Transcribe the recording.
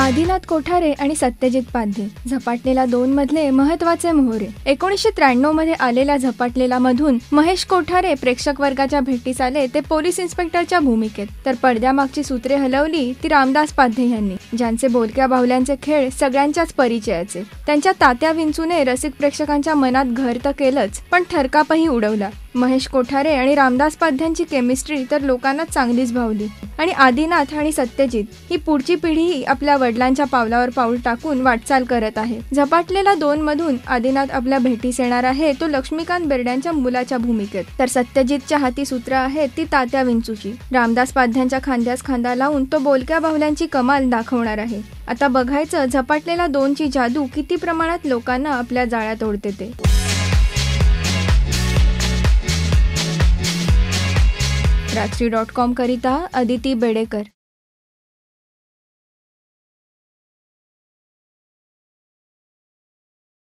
आदिनाथ कोठारे आणि सत्यजित पाध्ये झपाटलेला 2 मधले महत्वाचे मोहरे. 1993 मध्ये आलेल्या झपाटलेला मधून महेश कोठारे प्रेक्षक वर्गाच्या भेटीस आले ते पोलीस इन्स्पेक्टरच्या भूमिकेत, तर पडद्यामागची सूत्रे हलवली ती रामदास पाध्ये यांनी, ज्यांचे बोलक्या बाहुल्यांचे खेळ सगळ्यांच्याच परिचयाचे. त्यांच्या तात्या विंचूने रसिक प्रेक्षकांच्या मनात घर तर केलंच, पण थरकापही उडवला. महेश कोठारे आणि रामदास पाध्यांची केमिस्ट्री तर लोकांना चांगलीच भावली आणि आदिनाथ आणि सत्यजित ही पुढची पिढीही आपल्या वडिलांच्या पावलावर पाऊल टाकून वाटचाल करत आहे. झपाटलेला 2 मधून आदिनाथ आपल्या भेटीस येणार आहे तो लक्ष्मीकांत बेर्ड्यांच्या मुलाच्या भूमिकेत, तर सत्यजितच्या हाती सूत्र आहेत ती तात्या विंचूची. रामदास पाध्यांच्या खांद्यास खांदा लावून तो बोलक्या बाहुल्यांची कमाल दाखवणार आहे. आता बघायचं झपाटलेला 2 ची जादू किती प्रमाणात लोकांना आपल्या जाळ्यात ओढते ते. राजश्री.com करिता अदिती बेडेकर.